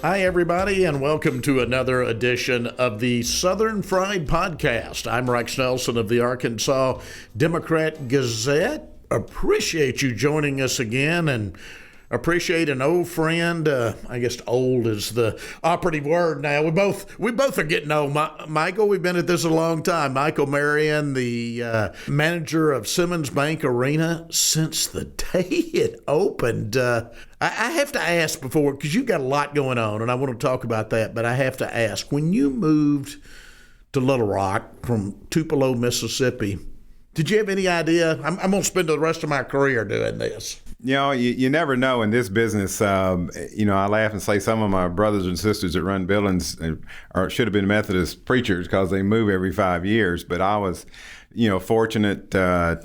Hi, everybody, and welcome to another edition of the Southern Fried Podcast. I'm Rex Nelson of the Arkansas Democrat Gazette. Appreciate you joining us again, and appreciate an old friend. I guess old is the operative word now. We both are getting old. Michael, we've been at this a long time. Michael Marion, the manager of Simmons Bank Arena since the day it opened. I have to ask before, because you've got a lot going on, and I want to talk about that, but I have to ask, when you moved to Little Rock from Tupelo, Mississippi, did you have any idea, I'm going to spend the rest of my career doing this? You know, you never know in this business. I laugh and say some of my brothers and sisters that run buildings should have been Methodist preachers because they move every 5 years. But I was, fortunate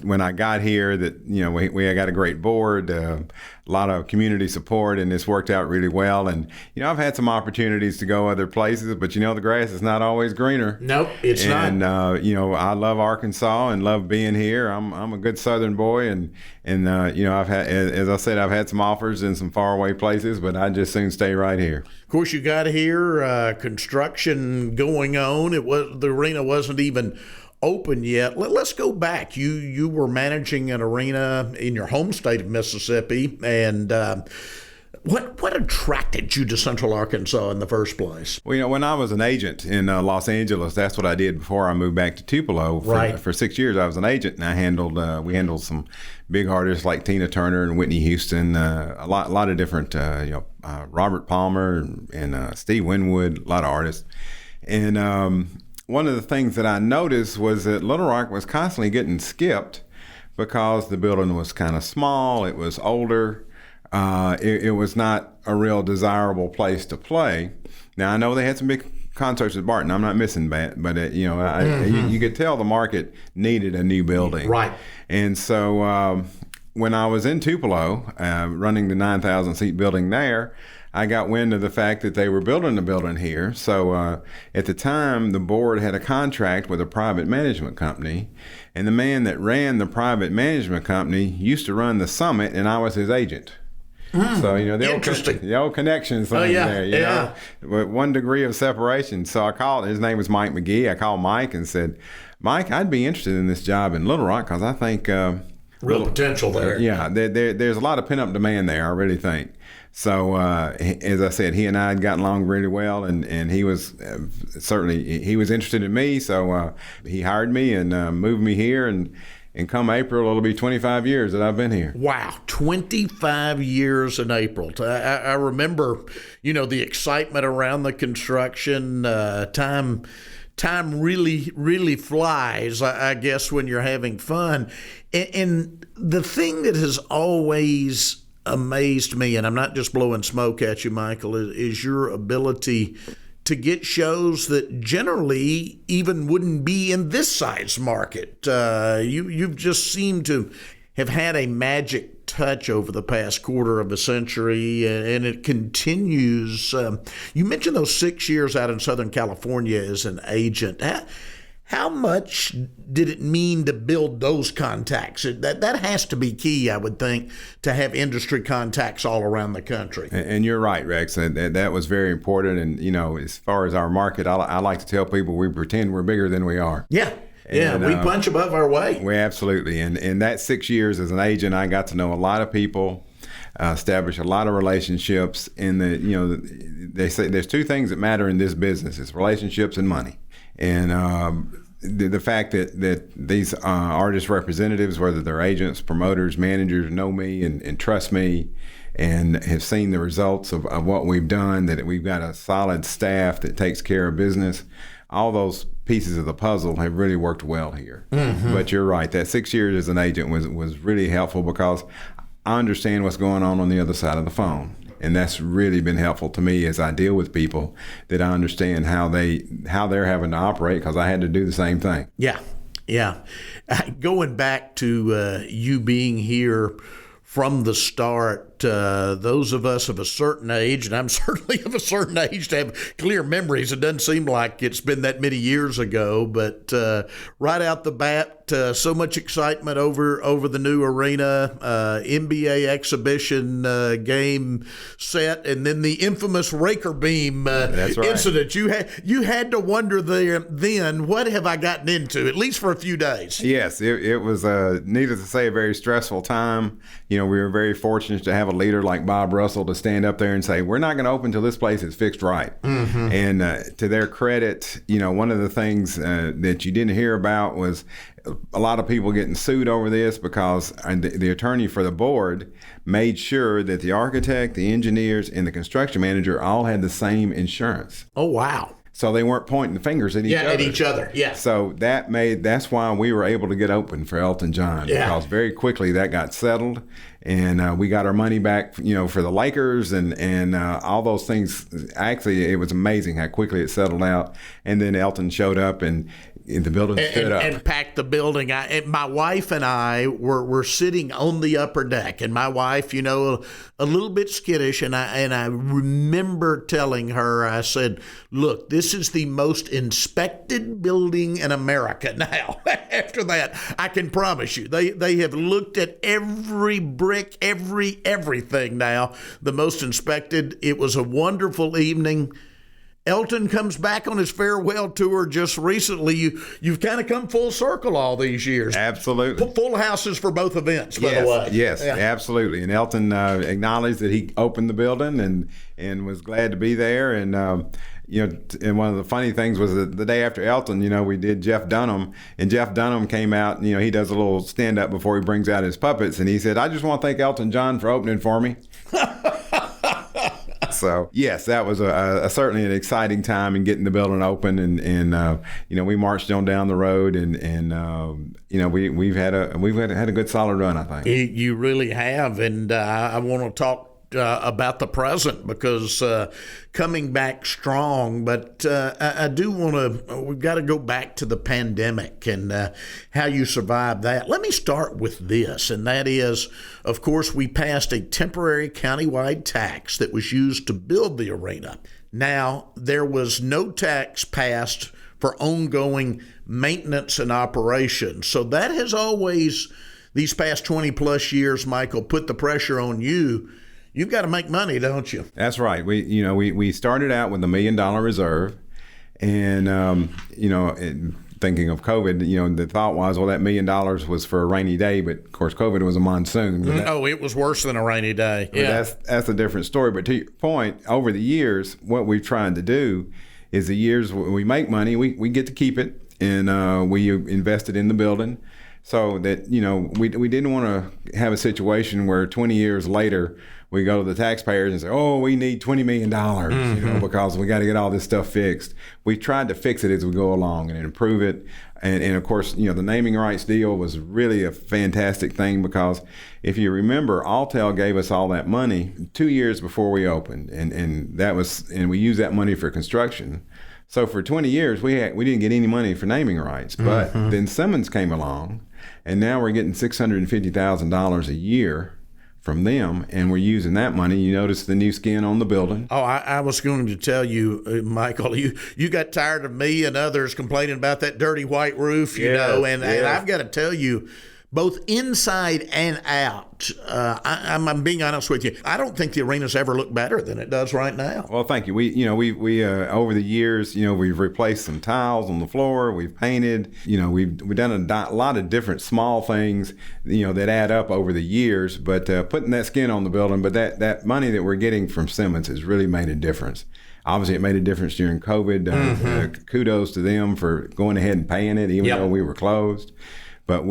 when I got here that, we got a great board, a lot of community support, and this worked out really well. And, I've had some opportunities to go other places, but, the grass is not always greener. Nope, it's not. And, I love Arkansas and love being here. I'm a good Southern boy, and I've had, as I said, I've had some offers in some faraway places, but I just soon stay right here. Of course, you got here, construction going on. The arena wasn't even open yet. Let's go back. You were managing an arena in your home state of Mississippi, and what attracted you to Central Arkansas in the first place? Well, when I was an agent in Los Angeles, that's what I did before I moved back to Tupelo. For 6 years, I was an agent, and we handled some big artists like Tina Turner and Whitney Houston, a lot of different, Robert Palmer and Steve Winwood, a lot of artists, and one of the things that I noticed was that Little Rock was constantly getting skipped because the building was kind of small, it was older, it was not a real desirable place to play. Now, I know they had some big concerts at Barton. I'm not missing that, but you could tell the market needed a new building. Right. And so when I was in Tupelo, running the 9,000-seat building there, I got wind of the fact that they were building a building here. So at the time, the board had a contract with a private management company, and the man that ran the private management company used to run the summit, and I was his agent. So, the old connections thing there, with 1 degree of separation. So I called, his name was Mike McGee. I called Mike and said, Mike, I'd be interested in this job in Little Rock because I think real potential there. Yeah, there's a lot of pent-up demand there, I really think. So, as I said, he and I had gotten along really well, and he was he was interested in me. So he hired me and moved me here, and come April, it'll be 25 years that I've been here. Wow, 25 years in April. I remember, the excitement around the construction. Time really, really flies, I guess, when you're having fun. And the thing that has always amazed me, and I'm not just blowing smoke at you, Michael, is your ability to get shows that generally even wouldn't be in this size market. You've just seemed to have had a magic touch over the past quarter of a century, and it continues. You mentioned those 6 years out in Southern California as an agent. How much did it mean to build those contacts? That has to be key, I would think, to have industry contacts all around the country. And you're right, Rex. That was very important. And, as far as our market, I like to tell people we pretend we're bigger than we are. Yeah. And, we punch above our weight. We absolutely. And that 6 years as an agent, I got to know a lot of people, establish a lot of relationships. And, they say there's two things that matter in this business. It's relationships and money. And the fact that these artist representatives, whether they're agents, promoters, managers, know me and trust me and have seen the results of what we've done, that we've got a solid staff that takes care of business, all those pieces of the puzzle have really worked well here. Mm-hmm. But you're right, that 6 years as an agent was really helpful because I understand what's going on the other side of the phone. And that's really been helpful to me as I deal with people, that I understand how they're having to operate, because I had to do the same thing. Yeah. Going back to you being here from the start, those of us of a certain age, and I'm certainly of a certain age to have clear memories. It doesn't seem like it's been that many years ago, but right out the bat, so much excitement over the new arena, NBA exhibition game set, and then the infamous Raker Beam That's right. incident. You had to wonder then, what have I gotten into, at least for a few days? Yes, it was, needless to say, a very stressful time. We were very fortunate to have a leader like Bob Russell to stand up there and say, we're not going to open until this place is fixed right. Mm-hmm. And to their credit, one of the things that you didn't hear about was a lot of people getting sued over this because the attorney for the board made sure that the architect, the engineers, and the construction manager all had the same insurance. Oh, wow. So they weren't pointing fingers at each other. Yeah. So that's why we were able to get open for Elton John, because very quickly that got settled, and we got our money back, for the Lakers and all those things. Actually, it was amazing how quickly it settled out. And then Elton showed up and the building stood up and packed the building. My wife and I were sitting on the upper deck, and my wife, a little bit skittish, and I remember telling her, I said, "Look, this is the most inspected building in America now." After that, I can promise you, they have looked at every brick, everything now. The most inspected. It was a wonderful evening. Elton comes back on his farewell tour just recently. You've kind of come full circle all these years. Absolutely. Full houses for both events, by the way. Yes, absolutely. And Elton acknowledged that he opened the building and was glad to be there. And, and one of the funny things was that the day after Elton, we did Jeff Dunham. And Jeff Dunham came out, and, he does a little stand-up before he brings out his puppets. And he said, "I just want to thank Elton John for opening for me." So, yes, that was certainly an exciting time in getting the building open, and we marched on down the road, and we've had a good solid run, I think. You really have, and I want to talk about the present, because coming back strong, but I do want to, we've got to go back to the pandemic and how you survived that. Let me start with this, and that is, of course, we passed a temporary countywide tax that was used to build the arena. Now, there was no tax passed for ongoing maintenance and operation. So that has always, these past 20 plus years, Michael, put the pressure on you. You've got to make money, don't you? That's right. We started out with $1 million reserve, and thinking of COVID, the thought was, well, that $1 million was for a rainy day, but of course COVID was a monsoon. It was worse than a rainy day. Yeah, that's a different story. But to your point, over the years, what we've tried to do is the years when we make money, we get to keep it, and we invested in the building. So that, we didn't want to have a situation where 20 years later we go to the taxpayers and say, "Oh, we need $20 million, because we got to get all this stuff fixed." We tried to fix it as we go along and improve it. And of course, the naming rights deal was really a fantastic thing, because if you remember, Alltel gave us all that money 2 years before we opened, and we used that money for construction. So for 20 years, we didn't get any money for naming rights. But then Simmons came along, and now we're getting $650,000 a year from them, and we're using that money. You notice the new skin on the building. Oh, I was going to tell you, Michael, you got tired of me and others complaining about that dirty white roof, and I've got to tell you, both inside and out, I'm being honest with you, I don't think the arena's ever looked better than it does right now. Well, thank you. We over the years, we've replaced some tiles on the floor. We've painted. We've done a lot of different small things, that add up over the years. But putting that skin on the building, but that money that we're getting from Simmons has really made a difference. Obviously, it made a difference during COVID. Kudos to them for going ahead and paying it, even though we were closed. But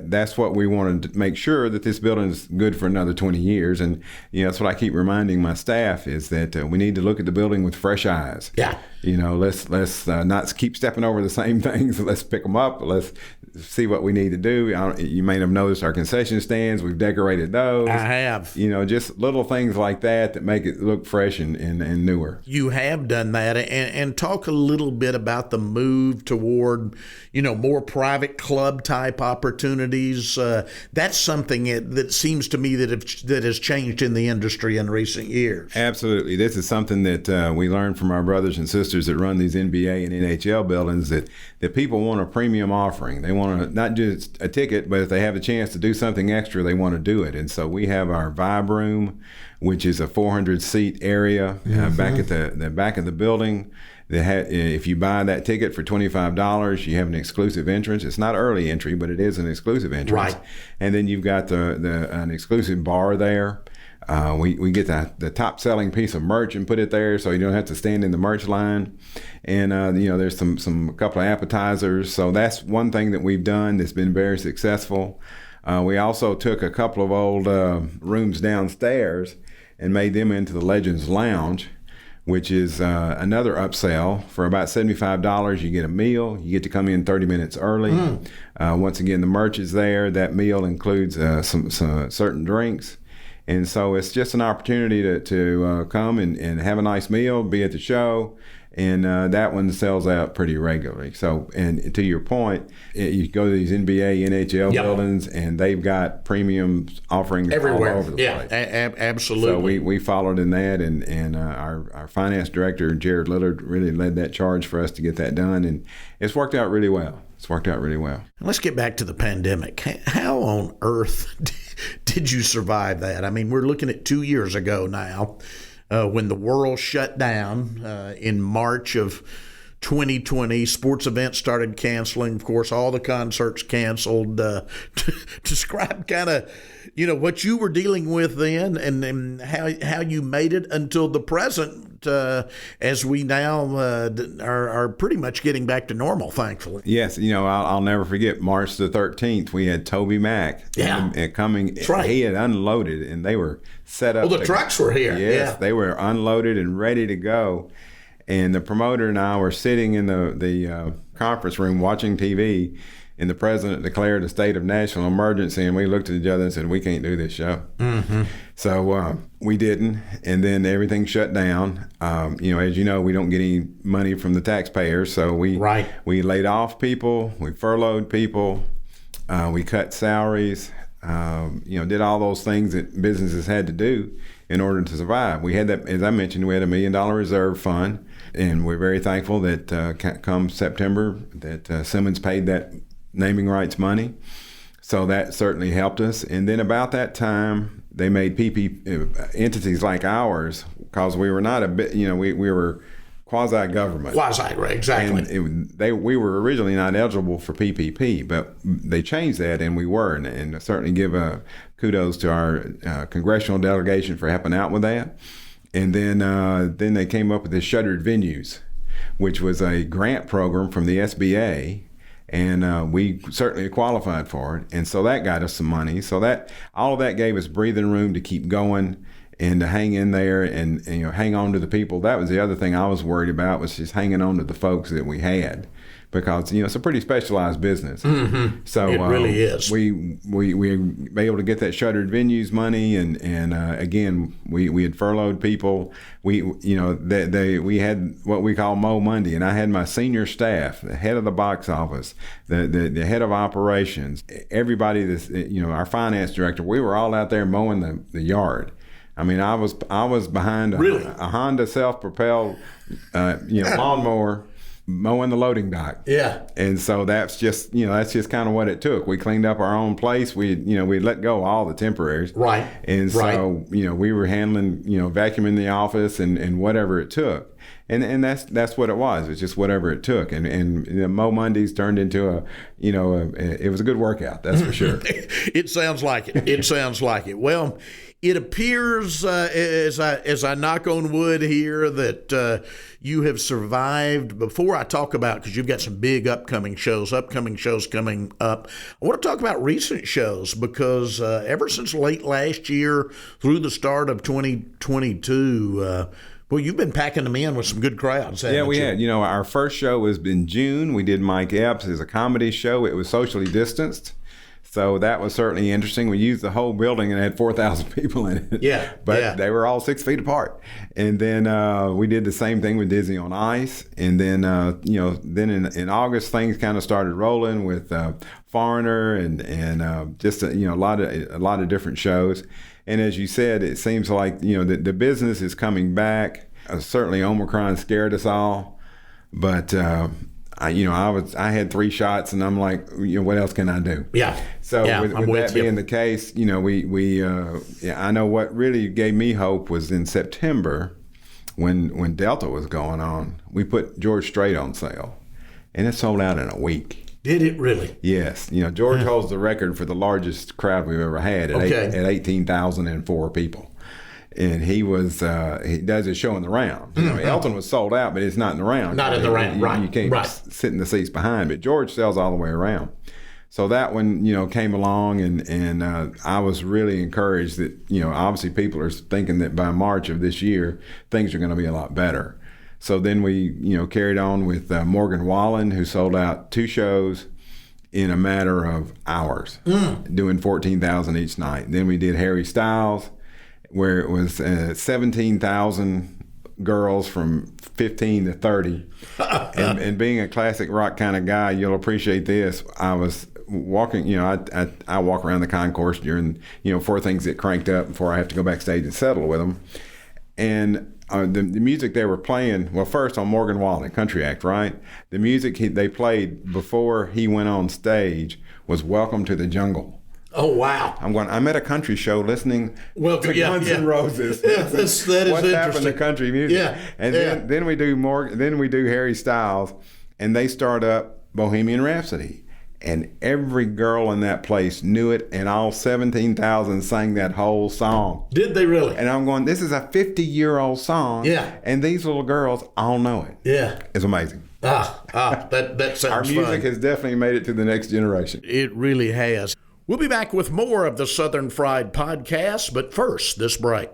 that's what we wanted to make sure, that this building is good for another 20 years. And, that's what I keep reminding my staff, is that we need to look at the building with fresh eyes. Yeah. Let's not keep stepping over the same things. Let's pick them up. Let's see what we need to do. You may have noticed our concession stands. We've decorated those. I have. Just little things like that make it look fresh and newer. You have done that. And talk a little bit about the move toward, more private club type opportunities. That's something that seems to me that has changed in the industry in recent years. Absolutely. This is something that we learned from our brothers and sisters that run these NBA and NHL buildings, that people want a premium offering. They want not just a ticket, but if they have a chance to do something extra, they want to do it. And so we have our Vibe Room, which is a 400-seat area back at the back of the building. If you buy that ticket for $25, you have an exclusive entrance. It's not early entry, but it is an exclusive entrance. Right. And then you've got an exclusive bar there. We get the top selling piece of merch and put it there, so you don't have to stand in the merch line. And there's a couple of appetizers. So that's one thing that we've done that's been very successful. We also took a couple of old rooms downstairs and made them into the Legends Lounge, which is another upsell. For about $75, you get a meal. You get to come in 30 minutes early. Once again, the merch is there. That meal includes some certain drinks. And so it's just an opportunity to come and have a nice meal, be at the show. And that one sells out pretty regularly. So, and to your point, you go to these NBA, NHL buildings, and they've got premium offerings everywhere. All over the place. Absolutely. So we followed in that, and our finance director, Jared Lillard, really led that charge for us to get that done. And it's worked out really well. Let's get back to the pandemic. How on earth did you survive that? I mean, we're looking at 2 years ago now. When the world shut down in March of 2020, sports events started canceling. Of course, all the concerts canceled. Describe kind of, what you were dealing with then, and how you made it until the present, as we now are pretty much getting back to normal, thankfully. Yes, I'll never forget March the 13th. We had Toby Mac coming. That's right. He had unloaded, and they were set up. Well, the trucks were here. Yes, they were unloaded and ready to go. And the promoter and I were sitting in the conference room watching TV, and the president declared a state of national emergency, and we looked at each other and said, we can't do this show. Mm-hmm. So we didn't, and then everything shut down. As you know, we don't get any money from the taxpayers, so we laid off people, we furloughed people, we cut salaries, did all those things that businesses had to do in order to survive. We had that, as I mentioned, we had $1 million reserve fund, and we're very thankful that come September that Simmons paid that naming rights money. So that certainly helped us. And then about that time, they made entities like ours, because we were not a bit, we were quasi-government. Right, exactly. And we were originally not eligible for PPP, but they changed that, and we were. And certainly give kudos to our congressional delegation for helping out with that. And then they came up with the shuttered venues, which was a grant program from the SBA. And we certainly qualified for it. And so that got us some money. So that all of that gave us breathing room to keep going and to hang in there and hang on to the people. That was the other thing I was worried about, was just hanging on to the folks that we had, because it's a pretty specialized business. Mm-hmm. So it really is. We were able to get that shuttered venues money, and again we had furloughed people. We had what we call Mow Monday, and I had my senior staff, the head of the box office, the head of operations, everybody that's our finance director. We were all out there mowing the yard. I mean, I was behind a Honda self-propelled lawnmower, mowing the loading dock. Yeah. And so that's just kind of what it took. We cleaned up our own place. We let go of all the temporaries. Right. And so, we were handling, vacuuming the office and whatever it took. And that's what it was. It's just whatever it took. And Mow Mondays turned into it was a good workout, that's for sure. It sounds like it. Well, it appears, as I knock on wood here, that you have survived. Before I talk about, because you've got some big upcoming shows coming up, I want to talk about recent shows, because ever since late last year through the start of 2022, well, you've been packing them in with some good crowds, haven't you? Yeah, we had. Our first show was in June. We did Mike Epps as a comedy show. It was socially distanced. So that was certainly interesting. We used the whole building and had 4,000 people in it. Yeah. But they were all 6 feet apart. And then we did the same thing with Disney on Ice. And then, then in August, things kind of started rolling with Foreigner and just, a lot of different shows. And as you said, it seems like, the business is coming back. Certainly Omicron scared us all. But, I had 3 shots, and I'm like, what else can I do? Yeah. So with that being the case, I know what really gave me hope was in September when Delta was going on. We put George Strait on sale, and it sold out in a week. Did it really? Yes. George holds the record for the largest crowd we've ever had at 18,004 people. And he does his show in the round. Elton was sold out, but it's not in the round. Not in the round, right. You can't sit in the seats behind. But George sells all the way around. So that one, came along, and I was really encouraged that, obviously people are thinking that by March of this year, things are going to be a lot better. So then we, carried on with Morgan Wallen, who sold out 2 shows in a matter of hours, doing 14,000 each night. Then we did Harry Styles, where it was 17,000 girls from 15 to 30. and being a classic rock kind of guy, you'll appreciate this. I was walking, I walk around the concourse during, before things get cranked up, before I have to go backstage and settle with them. And the music they were playing, well, first on Morgan Wallen, Country Act, right? The music they played before he went on stage was Welcome to the Jungle. Oh, wow. I'm at a country show listening to Guns N' Roses. Yeah, that is What's interesting. happened to country music? Yeah. And then we do Harry Styles, and they start up Bohemian Rhapsody. And every girl in that place knew it, and all 17,000 sang that whole song. Did they really? And I'm going, this is a 50-year-old song. Yeah. And these little girls all know it. Yeah. It's amazing. That sounds Our music has definitely made it to the next generation. It really has. We'll be back with more of the Southern Fried Podcast, but first, this break.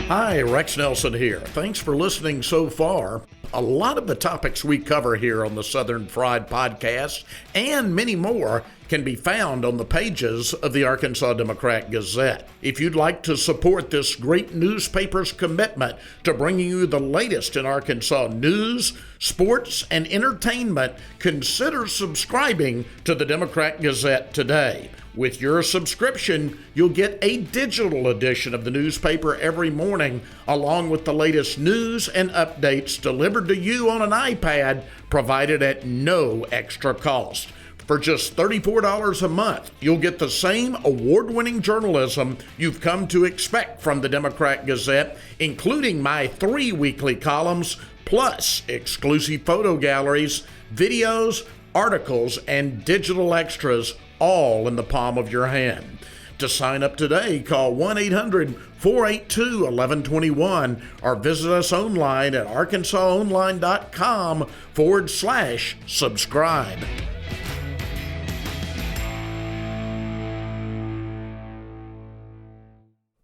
Hi, Rex Nelson here. Thanks for listening so far. A lot of the topics we cover here on the Southern Fried Podcast and many more can be found on the pages of the Arkansas Democrat-Gazette. If you'd like to support this great newspaper's commitment to bringing you the latest in Arkansas news, sports, and entertainment, consider subscribing to the Democrat-Gazette today. With your subscription, you'll get a digital edition of the newspaper every morning, along with the latest news and updates delivered to you on an iPad, provided at no extra cost. For just $34 a month, you'll get the same award-winning journalism you've come to expect from the Democrat-Gazette, including my 3 weekly columns, plus exclusive photo galleries, videos, articles, and digital extras, all in the palm of your hand. To sign up today, call 1-800-482-1121 or visit us online at arkansasonline.com/subscribe.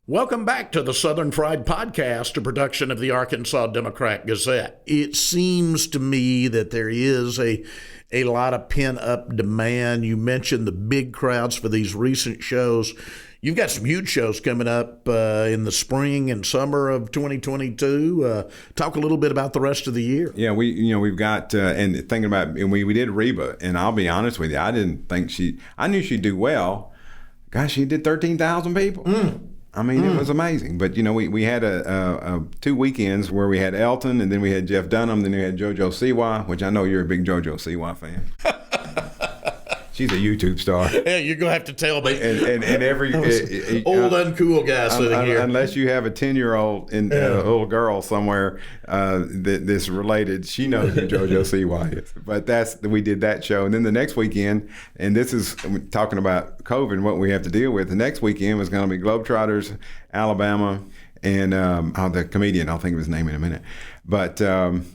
Welcome back to the Southern Fried Podcast, a production of the Arkansas Democrat-Gazette. It seems to me that there is a lot of pent-up demand. You mentioned the big crowds for these recent shows. You've got some huge shows coming up in the spring and summer of 2022. Talk a little bit about the rest of the year. Yeah, we've got and thinking about, and we did Reba, and I'll be honest with you, I knew she'd do well. Gosh, she did 13,000 people. I mean, it was amazing. But, we had 2 weekends where we had Elton, and then we had Jeff Dunham, then we had JoJo Siwa, which I know you're a big JoJo Siwa fan. She's a YouTube star. Yeah, you're going to have to tell me. And every old uncool guy sitting here. Unless you have a 10-year-old and little girl somewhere that's related, she knows who JoJo Siwa is. But we did that show. And then the next weekend, and this is talking about COVID and what we have to deal with, the next weekend was going to be Globetrotters, Alabama, and the comedian, I'll think of his name in a minute. But 2 of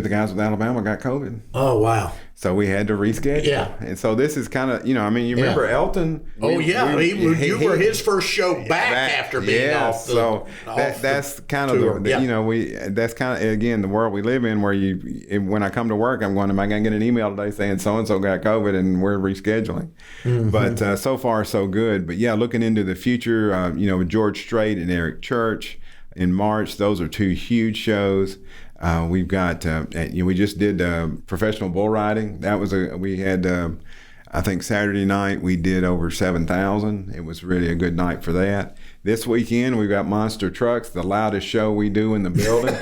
the guys with Alabama got COVID. Oh, wow. So we had to reschedule. Yeah. And so this is kind of, you remember Elton? You were his first show back after being off the So that's kind of tour. that's kind of, again, the world we live in where when I come to work, I'm going, am I going to get an email today saying so-and-so got COVID and we're rescheduling? Mm-hmm. But so far, so good. But yeah, looking into the future, with George Strait and Eric Church in March, those are two huge shows. We've got, we just did professional bull riding. We had, I think Saturday night we did over 7,000. It was really a good night for that. This weekend we've got monster trucks, the loudest show we do in the building.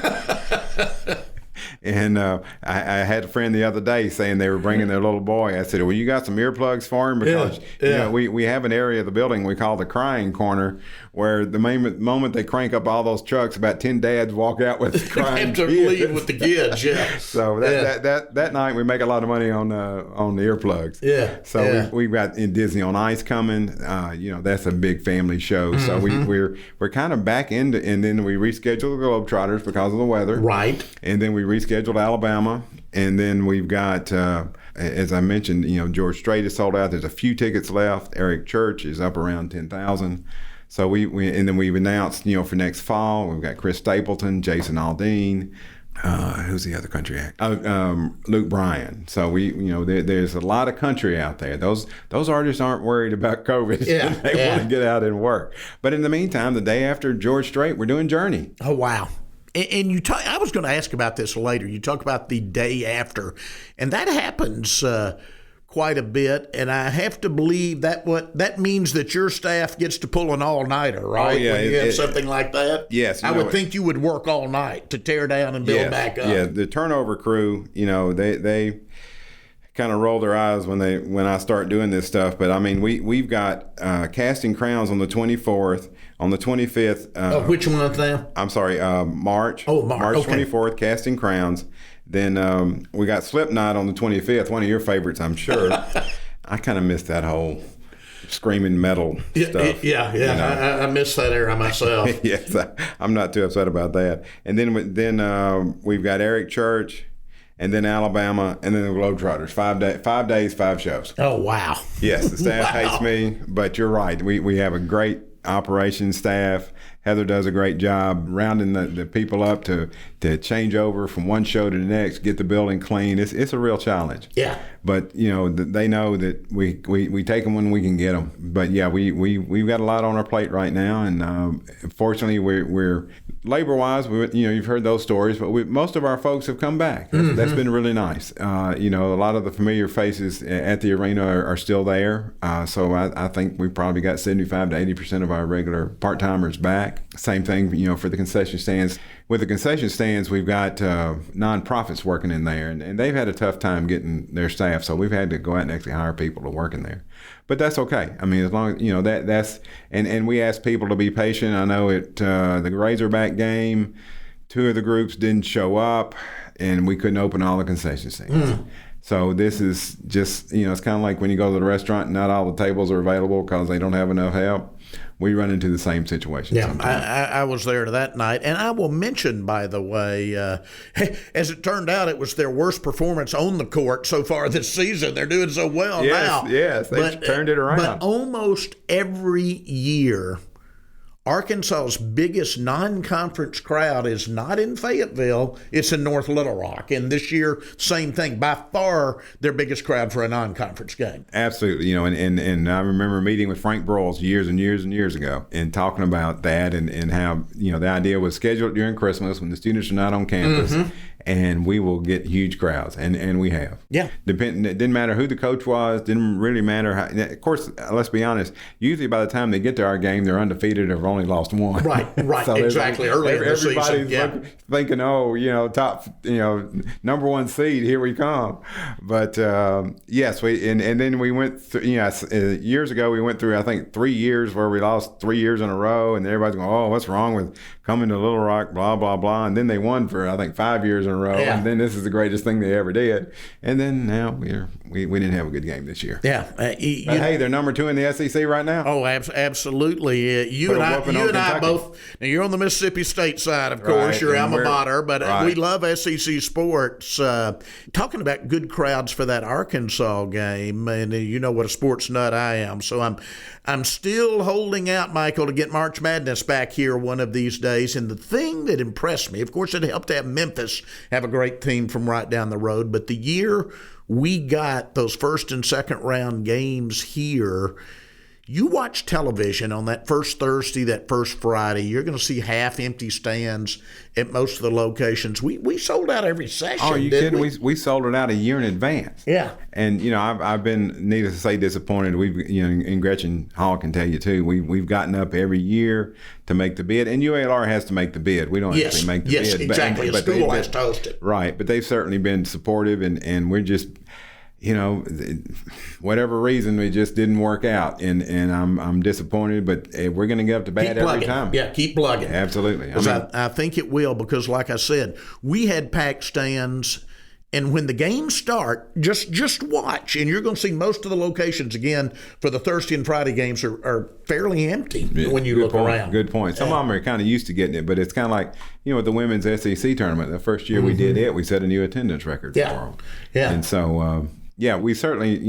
And I had a friend the other day saying they were bringing their little boy. I said, well, you got some earplugs for him? Because we have an area of the building we call the crying corner, where the moment they crank up all those trucks, about 10 dads walk out with crying have to kids. leave with the kids, yeah. So that night we make a lot of money on the earplugs. Yeah. So we've got Disney on Ice coming. That's a big family show. So we're kind of back into, and then we rescheduled the Globetrotters because of the weather. Right. And then we rescheduled Alabama, and then we've got, as I mentioned, George Strait is sold out. There's a few tickets left. Eric Church is up around 10,000. So and then we've announced, for next fall, we've got Chris Stapleton, Jason Aldean. Who's the other country actor? Luke Bryan. So there's a lot of country out there. Those artists aren't worried about COVID. Yeah, they want to get out and work. But in the meantime, the day after George Strait, we're doing Journey. Oh, wow. And I was going to ask about this later. You talk about the day after, and that happens quite a bit. And I have to believe that means that your staff gets to pull an all-nighter, right? Oh, yeah. When you have something like that? Yes. I would think you would work all night to tear down and build back up. Yeah, the turnover crew, they kind of roll their eyes when I start doing this stuff. But I mean, we've got casting crowns on the 24th. On the 25th. Which month now? I'm sorry, March. Oh, March. Okay. 24th, Casting Crowns. Then we got Slipknot on the 25th, one of your favorites, I'm sure. I kind of missed that whole screaming metal stuff. Yeah. I missed that era myself. Yes, I'm not too upset about that. And then we've got Eric Church, and then Alabama, and then the Globetrotters. 5 days, 5 shows. Oh, wow. Yes, the staff hates me, but you're right. We have a great operations staff. Heather does a great job rounding the people up to change over from one show to the next, get the building clean. It's a real challenge. Yeah. But they know that we take them when we can get them. But yeah, we've got a lot on our plate right now, and fortunately we're labor wise. You've heard those stories, but most of our folks have come back. That's been really nice. A lot of the familiar faces at the arena are still there. So I think we've probably got 75 to 80% of our regular part timers back. Same thing, for the concession stands. With the concession stands, we've got nonprofits working in there, and they've had a tough time getting their staff, so we've had to go out and actually hire people to work in there. But that's okay. I mean, as long as, that's, and we ask people to be patient. I know the Razorback game, 2 of the groups didn't show up, and we couldn't open all the concession stands. So this is just, it's kind of like when you go to the restaurant and not all the tables are available because they don't have enough help. We run into the same situation. Yeah, I was there that night. And I will mention, by the way, as it turned out, it was their worst performance on the court so far this season. They're doing so well now. Yes, they've turned it around. But almost every year, Arkansas's biggest non-conference crowd is not in Fayetteville, it's in North Little Rock. And this year, same thing. By far, their biggest crowd for a non-conference game. Absolutely. And I remember meeting with Frank Broyles years and years and years ago and talking about that and how, the idea was scheduled during Christmas when the students are not on campus. And we will get huge crowds, and we have. Yeah. It didn't matter who the coach was, didn't really matter how. Of course, let's be honest, usually by the time they get to our game, they're undefeated or have only lost one. Right, so exactly. Early in the season. Everybody's thinking, top, number 1 seed, here we come. But yes, and then we went through, years ago, we went through, I think, 3 years where we lost 3 years in a row, and everybody's going, oh, what's wrong with coming to Little Rock, blah, blah, blah. And then they won for, I think, 5 years in a row. Yeah. And then this is the greatest thing they ever did. And then now We didn't have a good game this year. Yeah. But hey, they're number 2 in the SEC right now. Oh, absolutely. You and I both. Now you're on the Mississippi State side, of course. Right, You're alma mater, but right. we love SEC sports. Talking about good crowds for that Arkansas game, and you know what a sports nut I am, so I'm still holding out, Michael, to get March Madness back here one of these days. And the thing that impressed me, of course, it helped to have Memphis have a great team from right down the road, but the year we got those first and second round games here, you watch television on that first Thursday, that first Friday, you're going to see half empty stands at most of the locations. We sold out every session. Oh, you kidding? We sold it out a year in advance. Yeah. And I've been, needless to say, disappointed. And Gretchen Hall can tell you too. We've gotten up every year to make the bid, and UALR has to make the bid. We don't actually make the bid. Yes, exactly. But the school has to host it. Right, but they've certainly been supportive, and we're just, whatever reason, we just didn't work out, and I'm disappointed. But we're going to get up to bat every time. Yeah, keep plugging. Absolutely. I think it will, because, like I said, we had packed stands. And when the games start, just watch, and you're going to see most of the locations, again, for the Thursday and Friday games are fairly empty when you look around. Good point. Some of them are kind of used to getting it, but it's kind of like, with the women's SEC tournament. The first year we did it, we set a new attendance record for them. Yeah. And so, we certainly,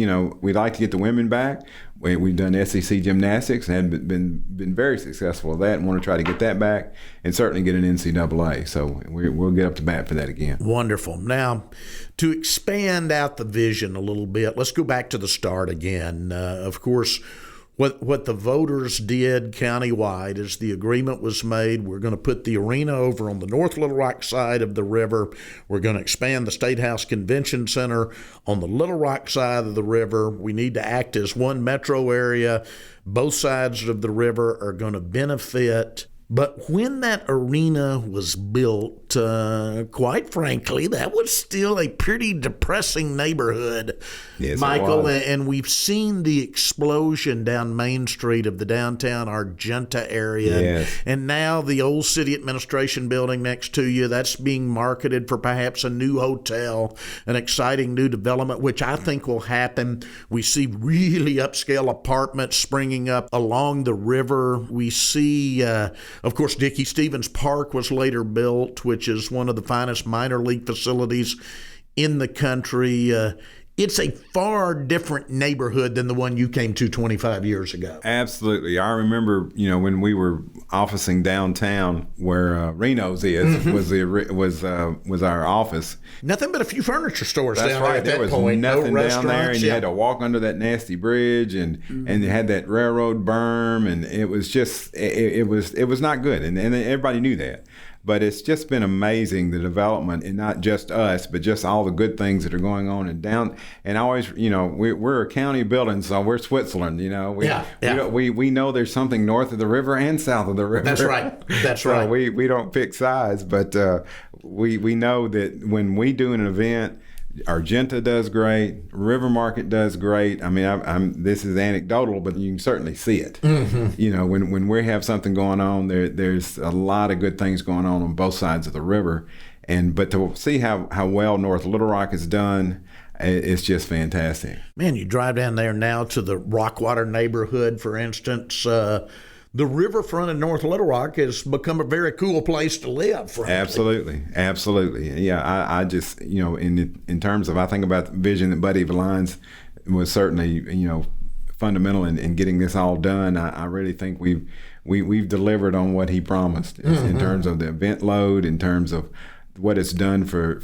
we'd like to get the women back. We've done SEC gymnastics and been very successful with that, and want to try to get that back, and certainly get an NCAA. So we'll get up to bat for that again. Wonderful. Now, to expand out the vision a little bit, let's go back to the start again. Of course, what the voters did countywide is the agreement was made. We're going to put the arena over on the North Little Rock side of the river. We're going to expand the State House Convention Center on the Little Rock side of the river. We need to act as one metro area. Both sides of the river are going to benefit. But when that arena was built, quite frankly, that was still a pretty depressing neighborhood, yes, Michael. And we've seen the explosion down Main Street of the downtown Argenta area. Yes. And now the old city administration building next to you, that's being marketed for perhaps a new hotel, an exciting new development, which I think will happen. We see really upscale apartments springing up along the river. We see... of course, Dickey Stevens Park was later built, which is one of the finest minor league facilities in the country. It's a far different neighborhood than the one you came to 25 years ago. Absolutely. I remember, when we were officing downtown where Reno's was our office. Nothing but a few furniture stores down there at that point. There was nothing down there, and you had to walk under that nasty bridge, and you had that railroad berm, and it was just it was not good, and everybody knew that. But it's just been amazing, the development, and not just us, but just all the good things that are going on and always, we're a county building, so we're Switzerland, we know there's something north of the river and south of the river. That's right. That's right. We don't pick sides, but we know that when we do an event, Argenta does great. River Market does great. I mean, this is anecdotal, but you can certainly see it. Mm-hmm. When we have something going on, there's a lot of good things going on both sides of the river, but to see how well North Little Rock is done, it's just fantastic. Man, you drive down there now to the Rockwater neighborhood, for instance. The riverfront in North Little Rock has become a very cool place to live, frankly. Absolutely. Yeah, I just, in terms of, I think about the vision that Buddy Valines was certainly, fundamental in getting this all done. I really think we've delivered on what he promised in terms of the event load, in terms of what it's done for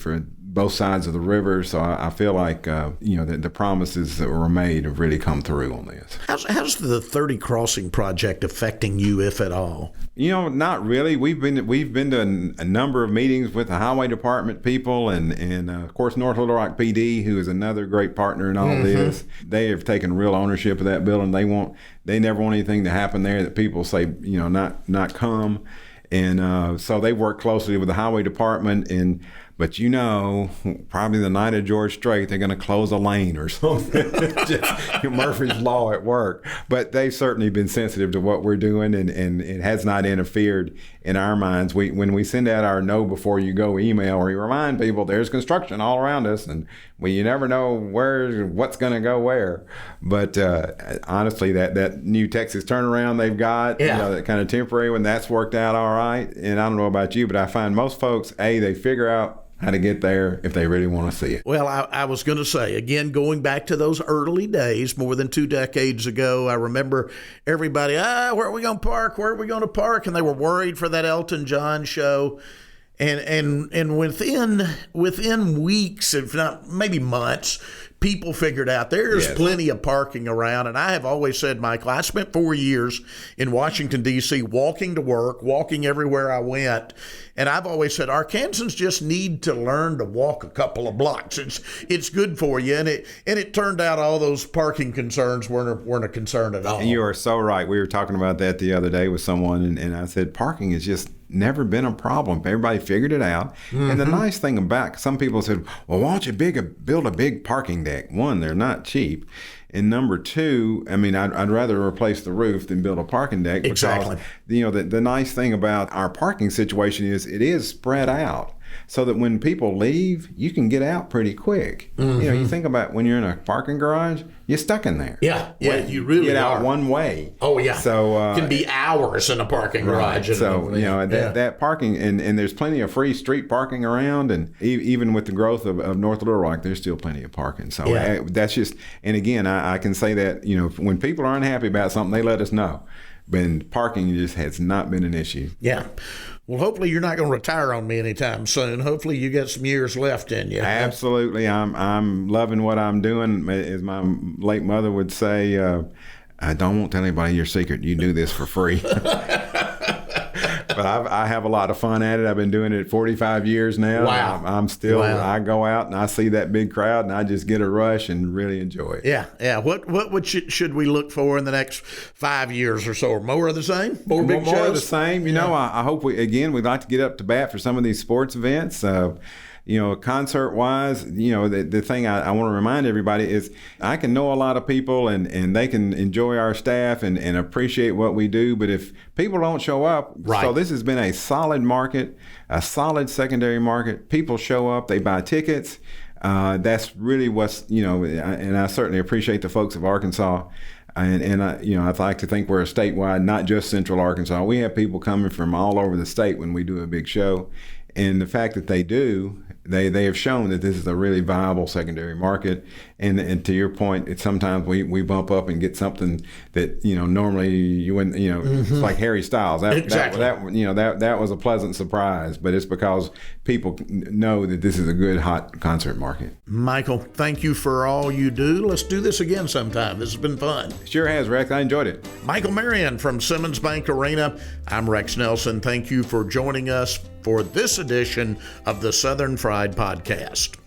both sides of the river. So I feel like the promises that were made have really come through on this. How's the 30 Crossing project affecting you, if at all? Not really. We've been to a number of meetings with the highway department people, and of course North Little Rock PD, who is another great partner in all this. They have taken real ownership of that building. They never want anything to happen there that people say not come. And so they work closely with the highway department, But probably the night of George Strait, they're going to close a lane or something. Just Murphy's Law at work. But they've certainly been sensitive to what we're doing, and it has not interfered in our minds. When we send out our know before you go email, we remind people there's construction all around us, and you never know what's going to go where. But honestly, that new Texas turnaround they've got, that kind of temporary one, that's worked out all right. And I don't know about you, but I find most folks, they figure out how to get there if they really want to see it. Well, I was going to say, again, going back to those early days, more than 2 decades ago, I remember everybody, where are we going to park? Where are we going to park? And they were worried for that Elton John show. And within weeks, if not maybe months, people figured out there's plenty of parking around. And I have always said, Michael, I spent 4 years in Washington, D.C., walking to work, walking everywhere I went. And I've always said, Arkansans just need to learn to walk a couple of blocks. It's good for you. And it turned out all those parking concerns weren't a concern at all. You are so right. We were talking about that the other day with someone, and I said, parking is just never been a problem. Everybody figured it out. Mm-hmm. And the nice thing about, some people said, well, why don't you build a big parking deck? One, they're not cheap. And number two, I'd rather replace the roof than build a parking deck. Because, exactly. The nice thing about our parking situation is it is spread out, so that when people leave, you can get out pretty quick. Mm-hmm. You think about when you're in a parking garage, you're stuck in there. Yeah, you really get are. out one way. Oh, yeah. So it can be hours in a parking garage. Right. So, that parking, and there's plenty of free street parking around, and even with the growth of North Little Rock, there's still plenty of parking. So that's just, and again, I can say that, when people are unhappy about something, they let us know. But parking just has not been an issue. Yeah. Well, hopefully you're not going to retire on me anytime soon. Hopefully you got some years left in you. Absolutely. I'm loving what I'm doing. As my late mother would say, I won't tell anybody your secret. You do this for free. But I have a lot of fun at it. I've been doing it 45 years now. Wow. I'm still, I go out and I see that big crowd and I just get a rush and really enjoy it. Yeah. What should we look for in the next 5 years or so? More of the same? More big shows? More of the same. I hope we'd like to get up to bat for some of these sports events. Concert-wise, the thing I want to remind everybody is I can know a lot of people and they can enjoy our staff and appreciate what we do, but if people don't show up, right. So this has been a solid market, a solid secondary market. People show up, they buy tickets. That's really what's, and I certainly appreciate the folks of Arkansas. And I'd like to think we're a statewide, not just Central Arkansas. We have people coming from all over the state when we do a big show. And the fact that they do, they have shown that this is a really viable secondary market. And to your point, it's sometimes we bump up and get something that normally you wouldn't. It's like Harry Styles. Exactly. That was a pleasant surprise. But it's because people know that this is a good hot concert market. Michael, thank you for all you do. Let's do this again sometime. This has been fun. Sure has, Rex. I enjoyed it. Michael Marion from Simmons Bank Arena. I'm Rex Nelson. Thank you for joining us for this edition of the Southern Fried Podcast.